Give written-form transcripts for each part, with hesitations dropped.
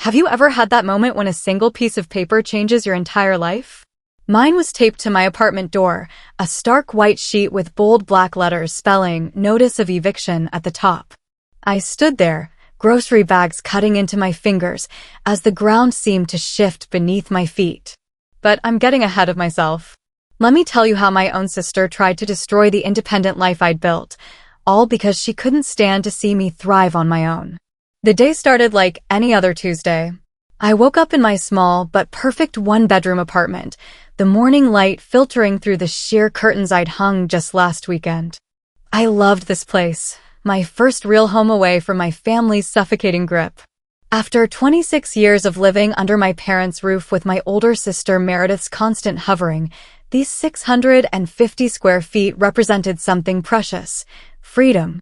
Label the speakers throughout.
Speaker 1: Have you ever had that moment when a single piece of paper changes your entire life? Mine was taped to my apartment door, a stark white sheet with bold black letters spelling "Notice of Eviction" at the top. I stood there, grocery bags cutting into my fingers as the ground seemed to shift beneath my feet. But I'm getting ahead of myself. Let me tell you how my own sister tried to destroy the independent life I'd built, all because she couldn't stand to see me thrive on my own. The day started like any other Tuesday. I woke up in my small but perfect one-bedroom apartment, the morning light filtering through the sheer curtains I'd hung just last weekend. I loved this place, my first real home away from my family's suffocating grip. After 26 years of living under my parents' roof with my older sister Meredith's constant hovering, these 650 square feet represented something precious: freedom.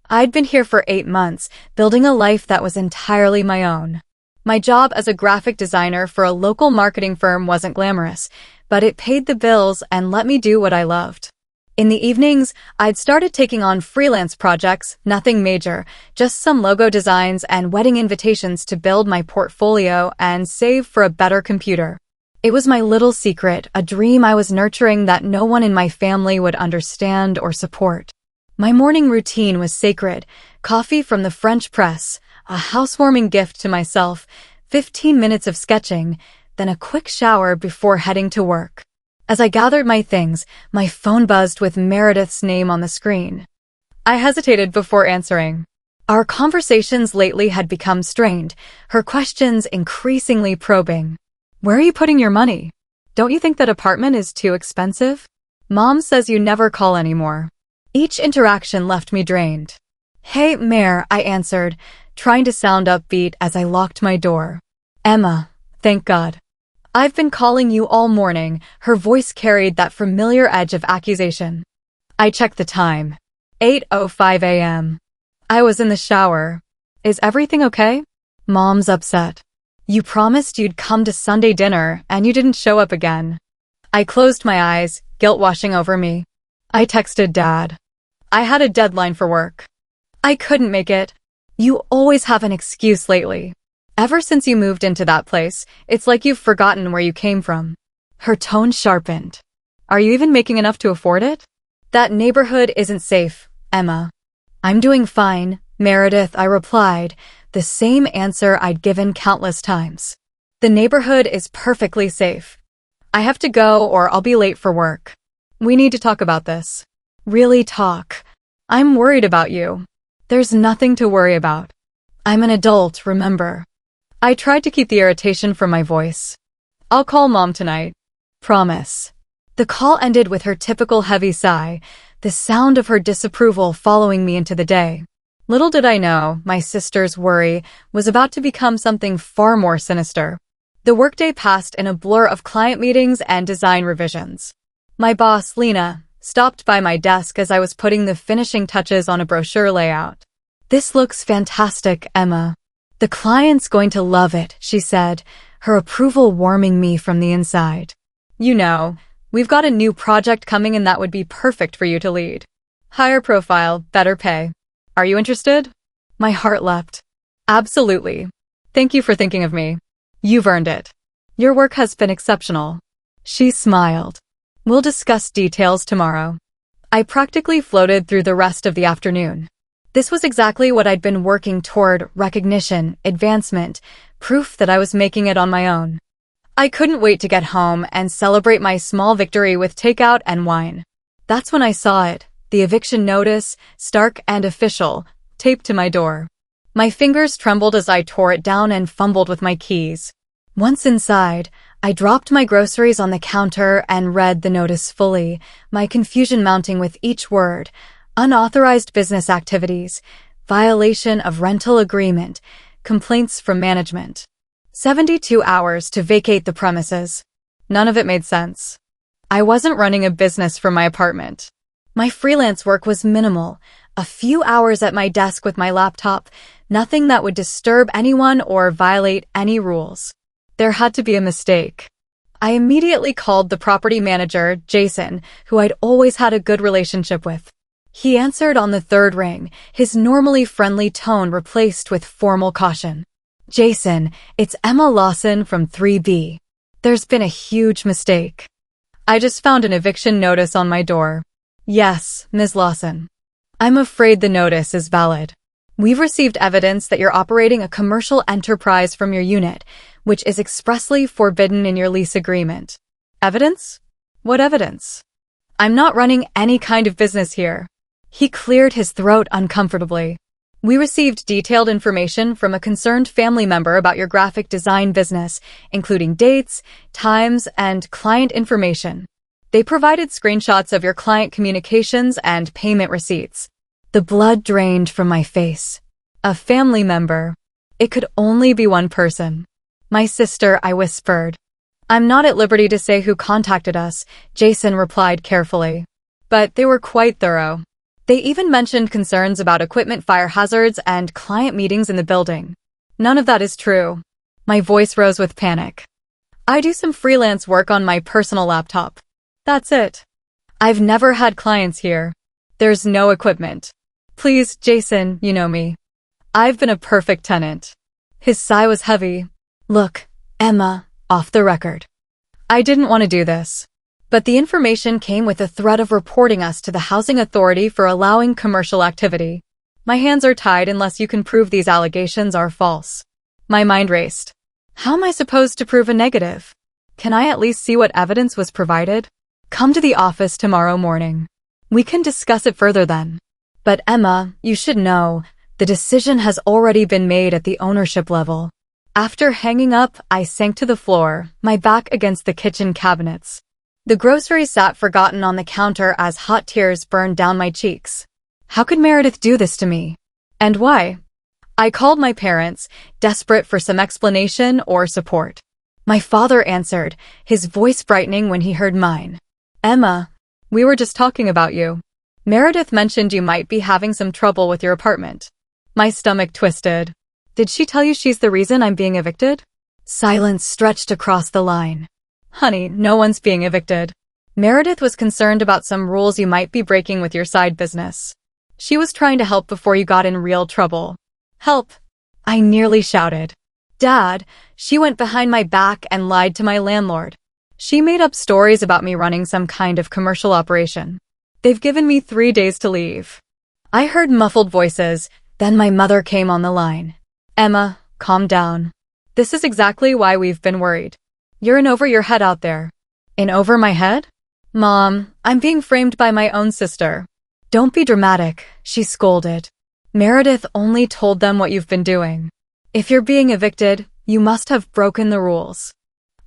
Speaker 1: I'd been here for 8 months, building a life that was entirely my own. My job as a graphic designer for a local marketing firm wasn't glamorous, but it paid the bills and let me do what I loved. In the evenings, I'd started taking on freelance projects, nothing major, just some logo designs and wedding invitations to build my portfolio and save for a better computer. It was my little secret, a dream I was nurturing that no one in my family would understand or support. My morning routine was sacred: coffee from the French press, a housewarming gift to myself, 15 minutes of sketching, then a quick shower before heading to work. As I gathered my things, my phone buzzed with Meredith's name on the screen. I hesitated before answering. Our conversations lately had become strained, her questions increasingly probing. "Where are you putting your money? Don't you think that apartment is too expensive? Mom says you never call anymore." Each interaction left me drained. "Hey, Mare," I answered, trying to sound upbeat as I locked my door. "Emma, thank God. I've been calling you all morning." Her voice carried that familiar edge of accusation. I checked the time. 8:05 a.m. I was in the shower. "Is everything okay?" "Mom's upset. You promised you'd come to Sunday dinner and you didn't show up again." I closed my eyes, guilt washing over me. I texted Dad. I had a deadline for work. "I couldn't make it." "You always have an excuse lately. Ever since you moved into that place, it's like you've forgotten where you came from." Her tone sharpened. "Are you even making enough to afford it?" "That neighborhood isn't safe, Emma." "I'm doing fine, Meredith," I replied, the same answer I'd given countless times. "The neighborhood is perfectly safe. I have to go or I'll be late for work. We need to talk about this." "Really talk? I'm worried about you." "There's nothing to worry about. I'm an adult, remember." I tried to keep the irritation from my voice. "I'll call Mom tonight. Promise." The call ended with her typical heavy sigh, the sound of her disapproval following me into the day. Little did I know, my sister's worry was about to become something far more sinister. The workday passed in a blur of client meetings and design revisions. My boss, Lena, stopped by my desk as I was putting the finishing touches on a brochure layout. "This looks fantastic, Emma. The client's going to love it," she said, her approval warming me from the inside. "You know, we've got a new project coming and that would be perfect for you to lead. Higher profile, better pay. Are you interested?" My heart leapt. "Absolutely. Thank you for thinking of me. You've earned it. Your work has been exceptional." She smiled. "We'll discuss details tomorrow." I practically floated through the rest of the afternoon. This was exactly what I'd been working toward: recognition, advancement, proof that I was making it on my own. I couldn't wait to get home and celebrate my small victory with takeout and wine. That's when I saw it, the eviction notice, stark and official, taped to my door. My fingers trembled as I tore it down and fumbled with my keys. Once inside, I dropped my groceries on the counter and read the notice fully, my confusion mounting with each word: unauthorized business activities, violation of rental agreement, complaints from management. 72 hours to vacate the premises. None of it made sense. I wasn't running a business from my apartment. My freelance work was minimal, a few hours at my desk with my laptop, nothing that would disturb anyone or violate any rules. There had to be a mistake. I immediately called the property manager, Jason, who I'd always had a good relationship with. He answered on the third ring, his normally friendly tone replaced with formal caution. Jason, it's Emma Lawson from 3B. There's been a huge mistake. I just found an eviction notice on my door. Yes, Ms. Lawson. I'm afraid the notice is valid. We've received evidence that you're operating a commercial enterprise from your unit, which is expressly forbidden in your lease agreement. Evidence? What evidence? I'm not running any kind of business here. He cleared his throat uncomfortably. We received detailed information from a concerned family member about your graphic design business, including dates, times, and client information. They provided screenshots of your client communications and payment receipts. The blood drained from my face. A family member. It could only be one person. My sister, I whispered. I'm not at liberty to say who contacted us, Jason replied carefully. But they were quite thorough. They even mentioned concerns about equipment fire hazards and client meetings in the building. None of that is true. My voice rose with panic. I do some freelance work on my personal laptop. That's it. I've never had clients here. There's no equipment. Please, Jason, you know me. I've been a perfect tenant. His sigh was heavy. Look, Emma, off the record. I didn't want to do this. But the information came with a threat of reporting us to the housing authority for allowing commercial activity. My hands are tied unless you can prove these allegations are false. My mind raced. How am I supposed to prove a negative? Can I at least see what evidence was provided? Come to the office tomorrow morning. We can discuss it further then. But Emma, you should know, the decision has already been made at the ownership level. After hanging up, I sank to the floor, my back against the kitchen cabinets. The groceries sat forgotten on the counter as hot tears burned down my cheeks. How could Meredith do this to me? And why? I called my parents, desperate for some explanation or support. My father answered, his voice brightening when he heard mine. Emma, we were just talking about you. Meredith mentioned you might be having some trouble with your apartment. My stomach twisted. Did she tell you she's the reason I'm being evicted? Silence stretched across the line. Honey, no one's being evicted. Meredith was concerned about some rules you might be breaking with your side business. She was trying to help before you got in real trouble. Help! I nearly shouted. Dad, she went behind my back and lied to my landlord. She made up stories about me running some kind of commercial operation. They've given me 3 days to leave. I heard muffled voices, then my mother came on the line. Emma, calm down. This is exactly why we've been worried. You're in over your head out there. In over my head? Mom, I'm being framed by my own sister. Don't be dramatic, she scolded. Meredith only told them what you've been doing. If you're being evicted, you must have broken the rules.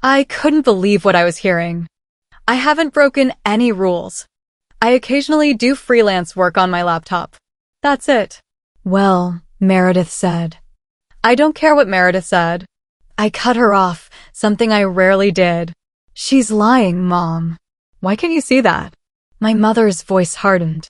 Speaker 1: I couldn't believe what I was hearing. I haven't broken any rules. I occasionally do freelance work on my laptop. That's it. Well, Meredith said. I don't care what Meredith said. I cut her off, something I rarely did. She's lying, Mom. Why can't you see that? My mother's voice hardened.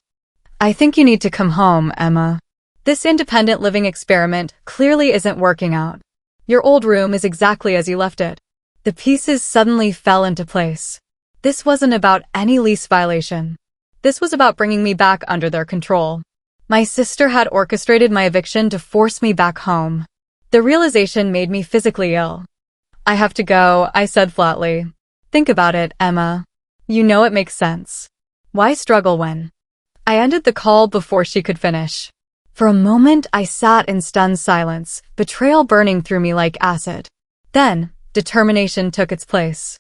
Speaker 1: I think you need to come home, Emma. This independent living experiment clearly isn't working out. Your old room is exactly as you left it. The pieces suddenly fell into place. This wasn't about any lease violation. This was about bringing me back under their control. My sister had orchestrated my eviction to force me back home. The realization made me physically ill. I have to go, I said flatly. Think about it, Emma. You know it makes sense. Why struggle when? I ended the call before she could finish. For a moment, I sat in stunned silence, betrayal burning through me like acid. Then, determination took its place.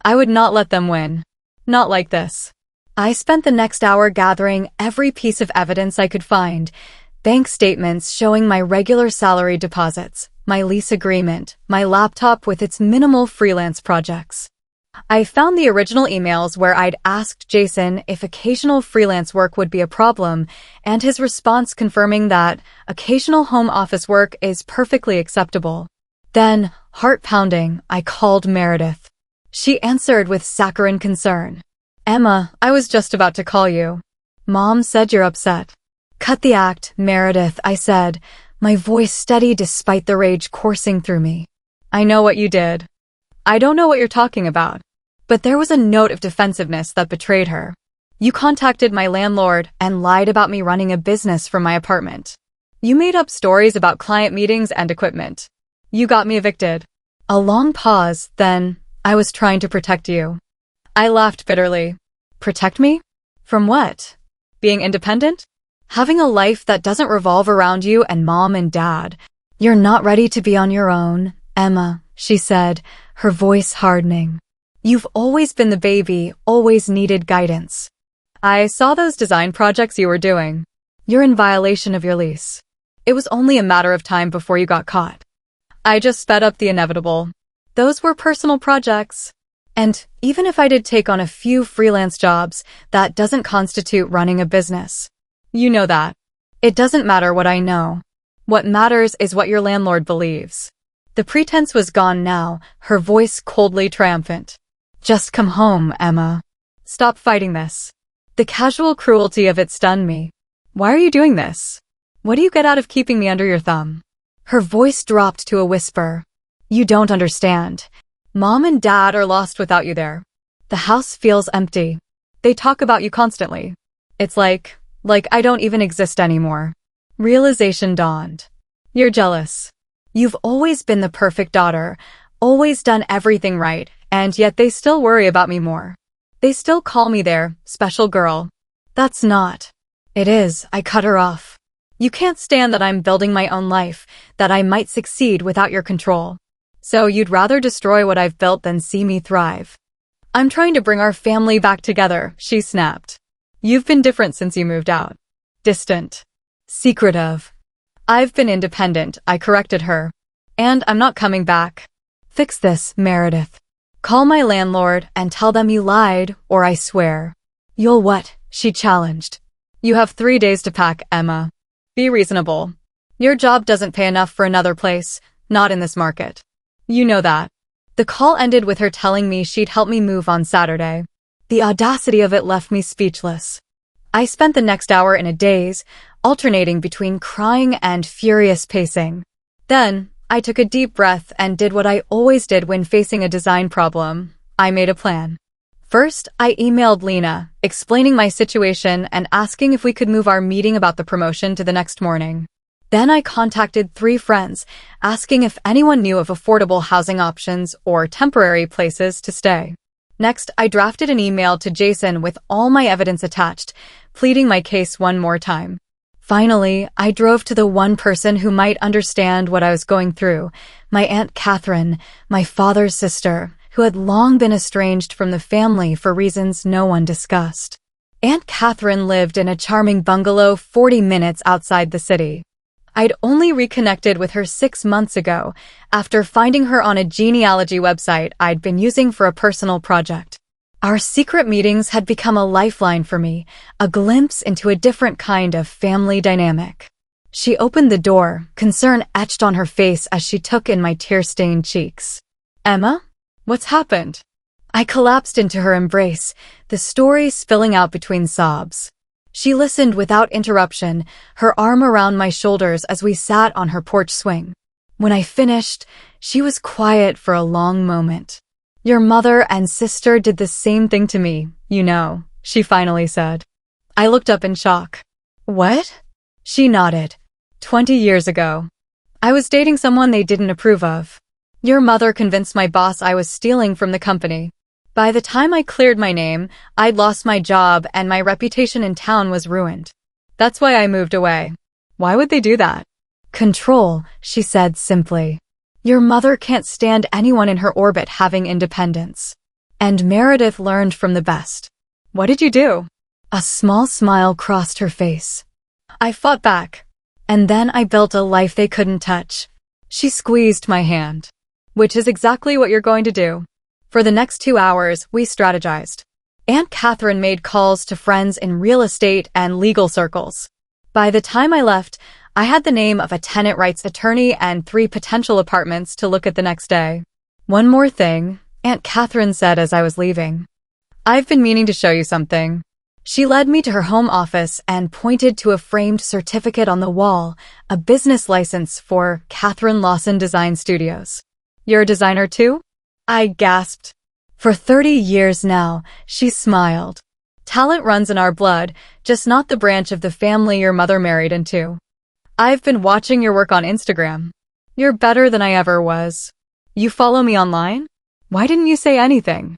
Speaker 1: I would not let them win. Not like this. I spent the next hour gathering every piece of evidence I could find. Bank statements showing my regular salary deposits, my lease agreement, my laptop with its minimal freelance projects. I found the original emails where I'd asked Jason if occasional freelance work would be a problem, and his response confirming that occasional home office work is perfectly acceptable. Then, heart pounding, I called Meredith. She answered with saccharine concern. Emma, I was just about to call you. Mom said you're upset. Cut the act, Meredith, I said, my voice steady despite the rage coursing through me. I know what you did. I don't know what you're talking about. But there was a note of defensiveness that betrayed her. You contacted my landlord and lied about me running a business from my apartment. You made up stories about client meetings and equipment. You got me evicted. A long pause, then, I was trying to protect you. I laughed bitterly. Protect me? From what? Being independent? Having a life that doesn't revolve around you and mom and dad. You're not ready to be on your own, Emma, she said, her voice hardening. You've always been the baby, always needed guidance. I saw those design projects you were doing. You're in violation of your lease. It was only a matter of time before you got caught. I just sped up the inevitable. Those were personal projects. And even if I did take on a few freelance jobs, that doesn't constitute running a business. You know that. It doesn't matter what I know. What matters is what your landlord believes. The pretense was gone now, her voice coldly triumphant. Just come home, Emma. Stop fighting this. The casual cruelty of it stunned me. Why are you doing this? What do you get out of keeping me under your thumb? Her voice dropped to a whisper. You don't understand. Mom and Dad are lost without you there. The house feels empty. They talk about you constantly. It's like I don't even exist anymore. Realization dawned. You're jealous. You've always been the perfect daughter, always done everything right, and yet they still worry about me more. They still call me their special girl. That's not. It is, I cut her off. You can't stand that I'm building my own life, that I might succeed without your control. So you'd rather destroy what I've built than see me thrive. I'm trying to bring our family back together, she snapped. You've been different since you moved out. Distant. Secretive. I've been independent, I corrected her. And I'm not coming back. Fix this, Meredith. Call my landlord and tell them you lied, or I swear. You'll what? She challenged. You have 3 days to pack, Emma. Be reasonable. Your job doesn't pay enough for another place, not in this market. You know that. The call ended with her telling me she'd help me move on Saturday. The audacity of it left me speechless. I spent the next hour in a daze, alternating between crying and furious pacing. Then, I took a deep breath and did what I always did when facing a design problem. I made a plan. First, I emailed Lena, explaining my situation and asking if we could move our meeting about the promotion to the next morning. Then I contacted 3 friends, asking if anyone knew of affordable housing options or temporary places to stay. Next, I drafted an email to Jason with all my evidence attached, pleading my case one more time. Finally, I drove to the one person who might understand what I was going through, my Aunt Catherine, my father's sister, who had long been estranged from the family for reasons no one discussed. Aunt Catherine lived in a charming bungalow 40 minutes outside the city. I'd only reconnected with her 6 months ago, after finding her on a genealogy website I'd been using for a personal project. Our secret meetings had become a lifeline for me, a glimpse into a different kind of family dynamic. She opened the door, concern etched on her face as she took in my tear-stained cheeks. Emma? What's happened? I collapsed into her embrace, the story spilling out between sobs. She listened without interruption, her arm around my shoulders as we sat on her porch swing. When I finished, she was quiet for a long moment. Your mother and sister did the same thing to me, you know, she finally said. I looked up in shock. What? She nodded. 20 years ago. I was dating someone they didn't approve of. Your mother convinced my boss I was stealing from the company. By the time I cleared my name, I'd lost my job and my reputation in town was ruined. That's why I moved away. Why would they do that? Control, she said simply. Your mother can't stand anyone in her orbit having independence. And Meredith learned from the best. What did you do? A small smile crossed her face. I fought back. And then I built a life they couldn't touch. She squeezed my hand. Which is exactly what you're going to do. For the next 2 hours, we strategized. Aunt Catherine made calls to friends in real estate and legal circles. By the time I left, I had the name of a tenant rights attorney and 3 potential apartments to look at the next day. One more thing, Aunt Catherine said as I was leaving. I've been meaning to show you something. She led me to her home office and pointed to a framed certificate on the wall, a business license for Catherine Lawson Design Studios. You're a designer too? I gasped. For 30 years now, she smiled. Talent runs in our blood, just not the branch of the family your mother married into. I've been watching your work on Instagram. You're better than I ever was. You follow me online? Why didn't you say anything?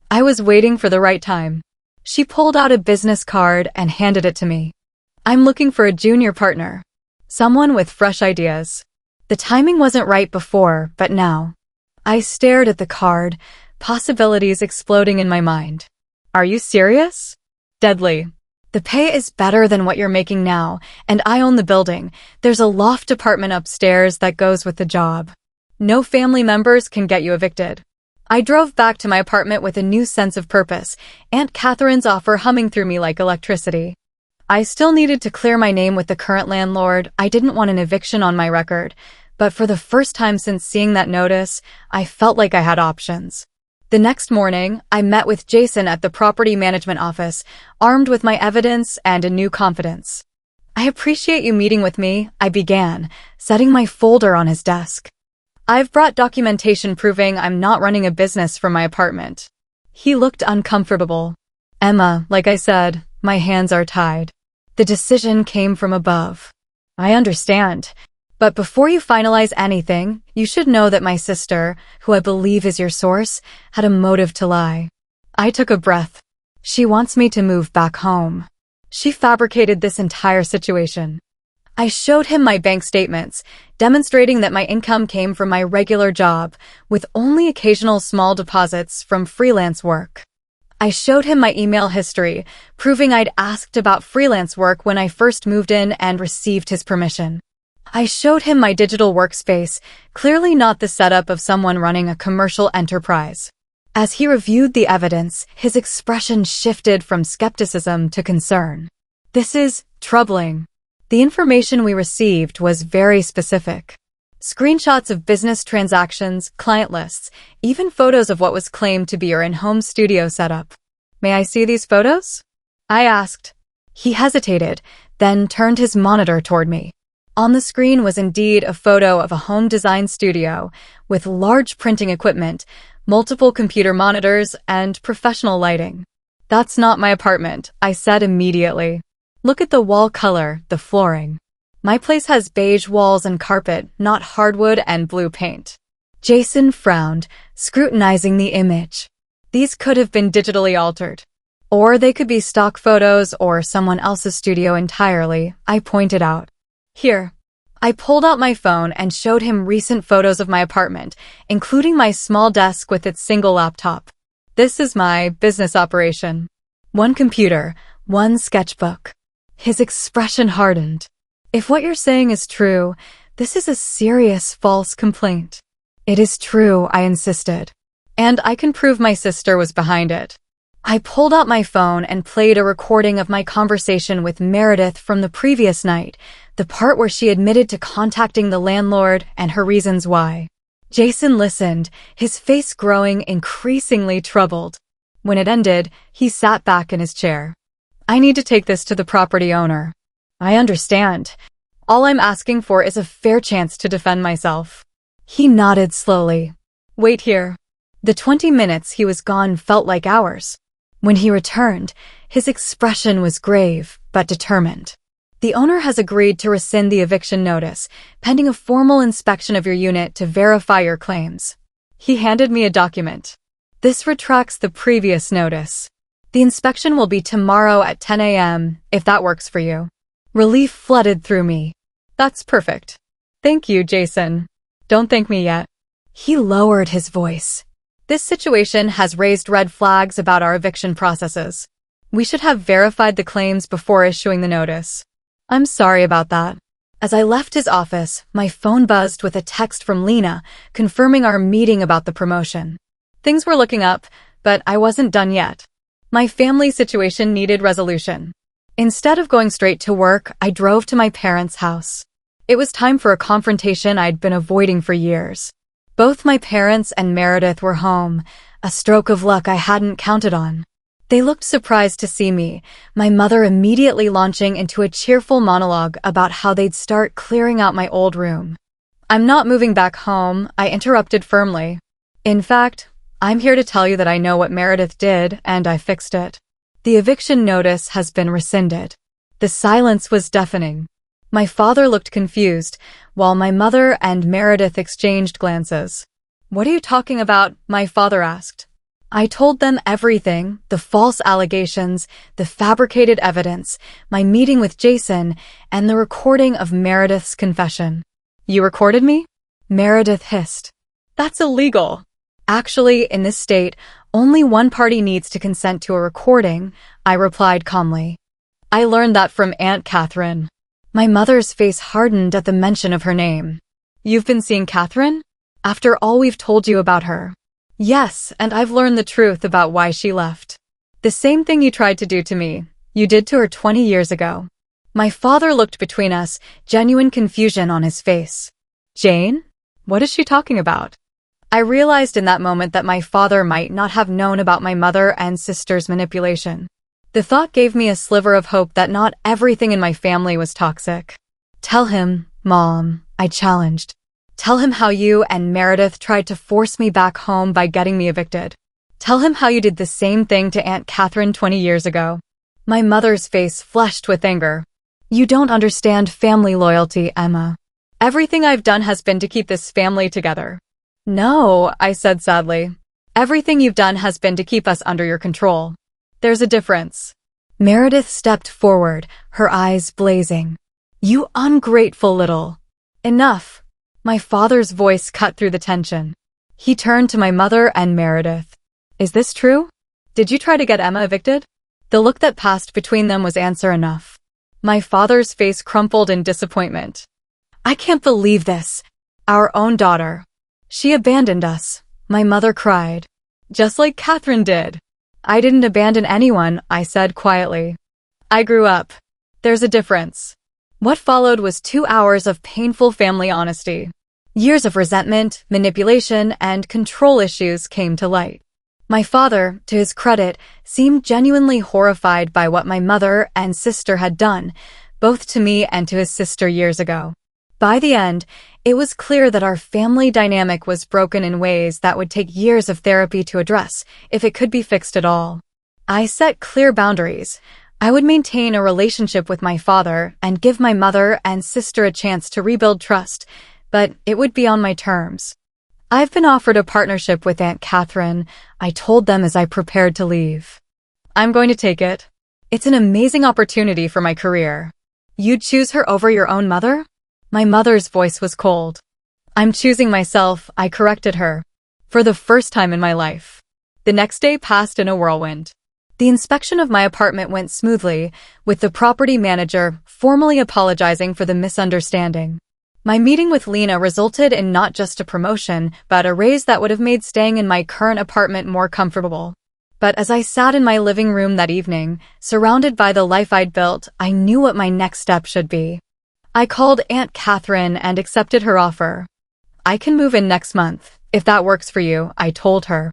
Speaker 1: I was waiting for the right time. She pulled out a business card and handed it to me. I'm looking for a junior partner. Someone with fresh ideas. The timing wasn't right before, but now. I stared at the card, possibilities exploding in my mind. Are you serious? Deadly. The pay is better than what you're making now, and I own the building. There's a loft apartment upstairs that goes with the job. No family members can get you evicted. I drove back to my apartment with a new sense of purpose, Aunt Catherine's offer humming through me like electricity. I still needed to clear my name with the current landlord. I didn't want an eviction on my record, but for the first time since seeing that notice, I felt like I had options. The next morning, I met with Jason at the property management office, armed with my evidence and a new confidence. I appreciate you meeting with me, I began, setting my folder on his desk. I've brought documentation proving I'm not running a business from my apartment. He looked uncomfortable. Emma, like I said, my hands are tied. The decision came from above. I understand. But before you finalize anything, you should know that my sister, who I believe is your source, had a motive to lie. I took a breath. She wants me to move back home. She fabricated this entire situation. I showed him my bank statements, demonstrating that my income came from my regular job, with only occasional small deposits from freelance work. I showed him my email history, proving I'd asked about freelance work when I first moved in and received his permission. I showed him my digital workspace, clearly not the setup of someone running a commercial enterprise. As he reviewed the evidence, his expression shifted from skepticism to concern. This is troubling. The information we received was very specific. Screenshots of business transactions, client lists, even photos of what was claimed to be your in-home studio setup. May I see these photos? I asked. He hesitated, then turned his monitor toward me. On the screen was indeed a photo of a home design studio with large printing equipment, multiple computer monitors, and professional lighting. That's not my apartment, I said immediately. Look at the wall color, the flooring. My place has beige walls and carpet, not hardwood and blue paint. Jason frowned, scrutinizing the image. These could have been digitally altered. Or they could be stock photos or someone else's studio entirely, I pointed out. Here. I pulled out my phone and showed him recent photos of my apartment, including my small desk with its single laptop. This is my business operation. One computer, one sketchbook. His expression hardened. If what you're saying is true, this is a serious false complaint. It is true, I insisted. And I can prove my sister was behind it. I pulled out my phone and played a recording of my conversation with Meredith from the previous night, the part where she admitted to contacting the landlord and her reasons why. Jason listened, his face growing increasingly troubled. When it ended, he sat back in his chair. I need to take this to the property owner. I understand. All I'm asking for is a fair chance to defend myself. He nodded slowly. Wait here. The 20 minutes he was gone felt like hours. When he returned, his expression was grave, but determined. The owner has agreed to rescind the eviction notice, pending a formal inspection of your unit to verify your claims. He handed me a document. This retracts the previous notice. The inspection will be tomorrow at 10 a.m., if that works for you. Relief flooded through me. That's perfect. Thank you, Jason. Don't thank me yet. He lowered his voice. This situation has raised red flags about our eviction processes. We should have verified the claims before issuing the notice. I'm sorry about that. As I left his office, my phone buzzed with a text from Lena, confirming our meeting about the promotion. Things were looking up, but I wasn't done yet. My family situation needed resolution. Instead of going straight to work, I drove to my parents' house. It was time for a confrontation I'd been avoiding for years. Both my parents and Meredith were home, a stroke of luck I hadn't counted on. They looked surprised to see me, my mother immediately launching into a cheerful monologue about how they'd start clearing out my old room. I'm not moving back home, I interrupted firmly. In fact, I'm here to tell you that I know what Meredith did, and I fixed it. The eviction notice has been rescinded. The silence was deafening. My father looked confused, while my mother and Meredith exchanged glances. "What are you talking about?" my father asked. I told them everything, the false allegations, the fabricated evidence, my meeting with Jason, and the recording of Meredith's confession. "You recorded me?" Meredith hissed. "That's illegal." "Actually, in this state, only one party needs to consent to a recording," I replied calmly. "I learned that from Aunt Catherine." My mother's face hardened at the mention of her name. "You've been seeing Catherine? After all we've told you about her?" "Yes, and I've learned the truth about why she left. The same thing you tried to do to me, you did to her 20 years ago." My father looked between us, genuine confusion on his face. "Jane? What is she talking about?" I realized in that moment that my father might not have known about my mother and sister's manipulation. The thought gave me a sliver of hope that not everything in my family was toxic. "Tell him, Mom," I challenged. "Tell him how you and Meredith tried to force me back home by getting me evicted. Tell him how you did the same thing to Aunt Catherine 20 years ago." My mother's face flushed with anger. "You don't understand family loyalty, Emma. Everything I've done has been to keep this family together." "No," I said sadly. "Everything you've done has been to keep us under your control. There's a difference." Meredith stepped forward, her eyes blazing. "You ungrateful little—" "Enough." My father's voice cut through the tension. He turned to my mother and Meredith. "Is this true? Did you try to get Emma evicted?" The look that passed between them was answer enough. My father's face crumpled in disappointment. "I can't believe this. Our own daughter. She abandoned us," my mother cried. "Just like Catherine did." "I didn't abandon anyone," I said quietly. "I grew up. There's a difference." What followed was 2 hours of painful family honesty. Years of resentment, manipulation, and control issues came to light. My father, to his credit, seemed genuinely horrified by what my mother and sister had done, both to me and to his sister years ago. By the end, it was clear that our family dynamic was broken in ways that would take years of therapy to address, if it could be fixed at all. I set clear boundaries. I would maintain a relationship with my father and give my mother and sister a chance to rebuild trust, but it would be on my terms. "I've been offered a partnership with Aunt Catherine," I told them as I prepared to leave. "I'm going to take it. It's an amazing opportunity for my career." "You'd choose her over your own mother?" My mother's voice was cold. "I'm choosing myself," I corrected her. For the first time in my life. The next day passed in a whirlwind. The inspection of my apartment went smoothly, with the property manager formally apologizing for the misunderstanding. My meeting with Lena resulted in not just a promotion, but a raise that would have made staying in my current apartment more comfortable. But as I sat in my living room that evening, surrounded by the life I'd built, I knew what my next step should be. I called Aunt Catherine and accepted her offer. "I can move in next month, if that works for you," I told her.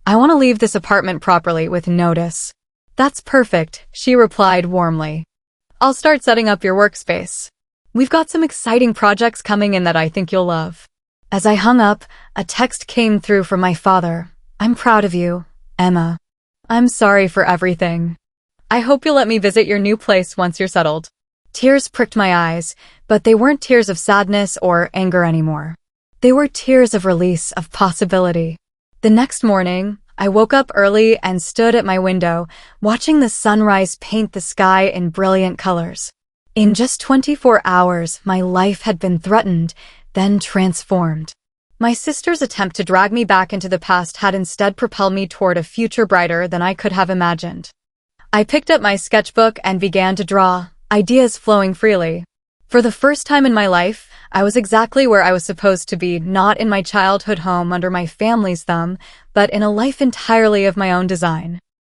Speaker 1: "I want to leave this apartment properly with notice." "That's perfect," she replied warmly. "I'll start setting up your workspace. We've got some exciting projects coming in that I think you'll love." As I hung up, a text came through from my father. "I'm proud of you, Emma. I'm sorry for everything. I hope you'll let me visit your new place once you're settled." Tears pricked my eyes, but they weren't tears of sadness or anger anymore. They were tears of release, of possibility. The next morning, I woke up early and stood at my window, watching the sunrise paint the sky in brilliant colors. In just 24 hours, my life had been threatened, then transformed. My sister's attempt to drag me back into the past had instead propelled me toward a future brighter than I could have imagined. I picked up my sketchbook and began to draw, ideas flowing freely. For the first time in my life, I was exactly where I was supposed to be, not in my childhood home under my family's thumb, but in a life entirely of my own design.